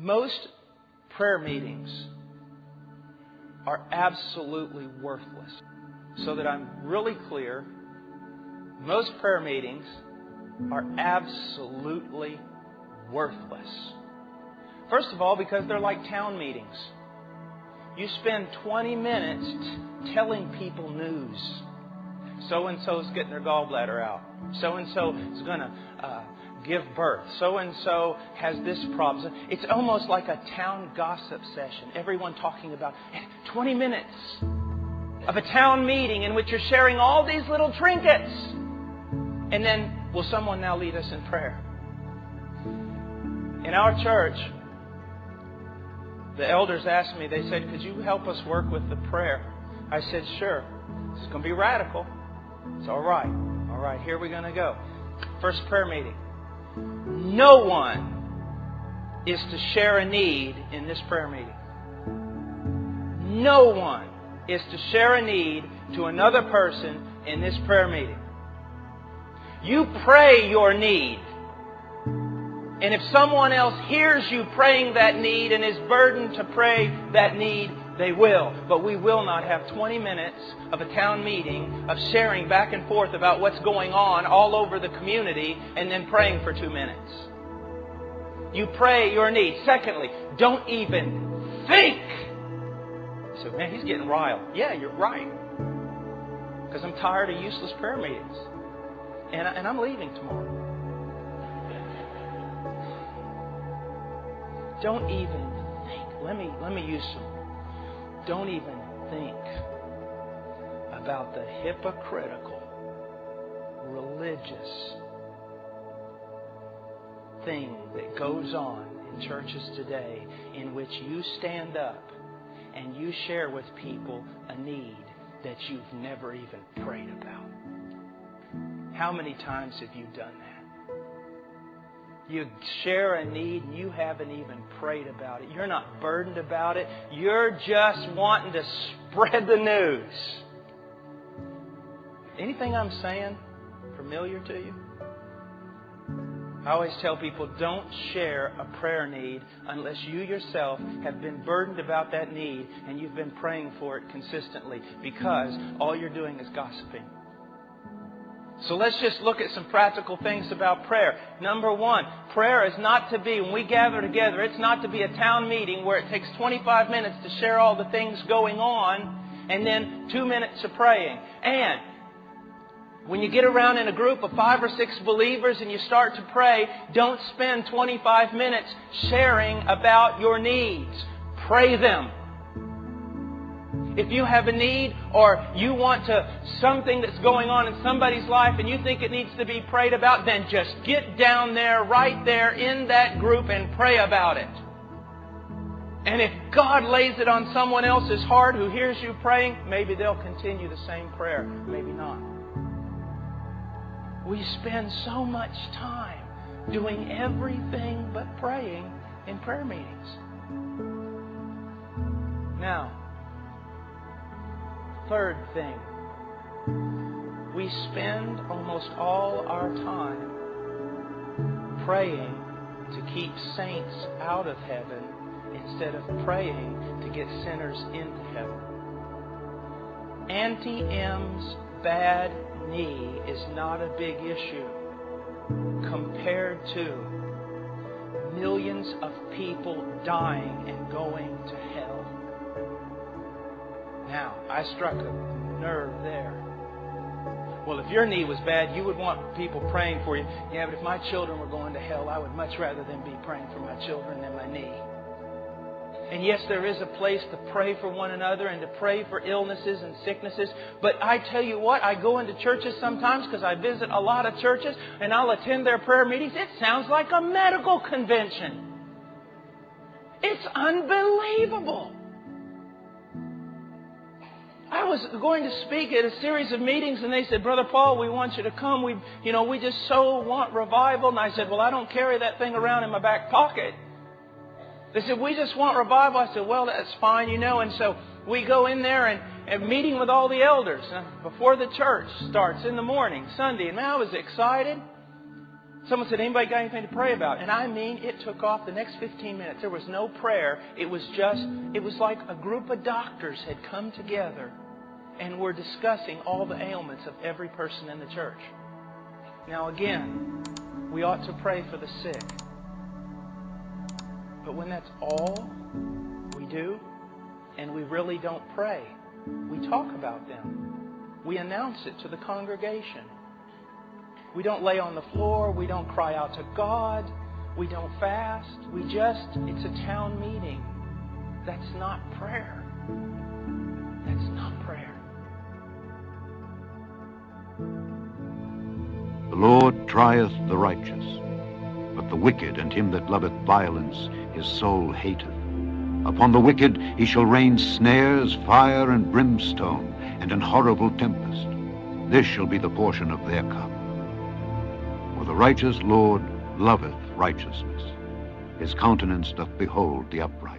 Most prayer meetings are absolutely worthless. So that I'm really clear, most prayer meetings are absolutely worthless. First of all, because they're like town meetings. You spend 20 minutes telling people news. So-and-so's getting their gallbladder out. So-and-so is going to give birth. So-and-so has this problem. It's almost like a town gossip session. Everyone talking about 20 minutes of a town meeting in which you're sharing all these little trinkets. And then, will someone now lead us in prayer? In our church, the elders asked me, they said, could you help us work with the prayer? I said, sure. It's going to be radical. It's all right. All right, here we're going to go. First prayer meeting. No one is to share a need in this prayer meeting. No one is to share a need to another person in this prayer meeting. You pray your need. And if someone else hears you praying that need and is burdened to pray that need, they will. But we will not have 20 minutes of a town meeting of sharing back and forth about what's going on all over the community and then praying for 2 minutes. You pray your need. Secondly, don't even think. You say, man, he's getting riled. Yeah, you're right. Because I'm tired of useless prayer meetings. And I'm leaving tomorrow. Don't even think. Let me use some. Don't even think about the hypocritical, religious thing that goes on in churches today in which you stand up and you share with people a need that you've never even prayed about. How many times have you done that? You share a need and you haven't even prayed about it. You're not burdened about it. You're just wanting to spread the news. Anything I'm saying familiar to you? I always tell people, don't share a prayer need unless you yourself have been burdened about that need and you've been praying for it consistently, because all you're doing is gossiping. So let's just look at some practical things about prayer. Number one, prayer is not to be, when we gather together, it's not to be a town meeting where it takes 25 minutes to share all the things going on and then 2 minutes of praying. And when you get around in a group of 5 or 6 believers and you start to pray, don't spend 25 minutes sharing about your needs. Pray them. If you have a need or you want something that's going on in somebody's life and you think it needs to be prayed about, then just get down there, right there in that group and pray about it. And if God lays it on someone else's heart who hears you praying, maybe they'll continue the same prayer. Maybe not. We spend so much time doing everything but praying in prayer meetings. Now, third thing, we spend almost all our time praying to keep saints out of heaven instead of praying to get sinners into heaven. Auntie M's bad knee is not a big issue compared to millions of people dying and going to hell. Now, I struck a nerve there. Well, if your knee was bad, you would want people praying for you. Yeah, but if my children were going to hell, I would much rather them be praying for my children than my knee. And yes, there is a place to pray for one another and to pray for illnesses and sicknesses. But I tell you what, I go into churches sometimes because I visit a lot of churches and I'll attend their prayer meetings. It sounds like a medical convention. It's unbelievable. I was going to speak at a series of meetings and they said, Brother Paul, we want you to come. We just so want revival. And I said, well, I don't carry that thing around in my back pocket. They said, we just want revival. I said, well, that's fine, And so we go in there and meeting with all the elders before the church starts in the morning, Sunday. And man, I was excited. Someone said, anybody got anything to pray about? And I mean, it took off the next 15 minutes. There was no prayer. It was like a group of doctors had come together and were discussing all the ailments of every person in the church. Now again, we ought to pray for the sick. But when that's all we do, and we really don't pray, we talk about them. We announce it to the congregation. We don't lay on the floor. We don't cry out to God. We don't fast. It's a town meeting. That's not prayer. That's not prayer. The Lord trieth the righteous, but the wicked and him that loveth violence his soul hateth. Upon the wicked he shall rain snares, fire, and brimstone, and an horrible tempest. This shall be the portion of their cup. For the righteous Lord loveth righteousness. His countenance doth behold the upright.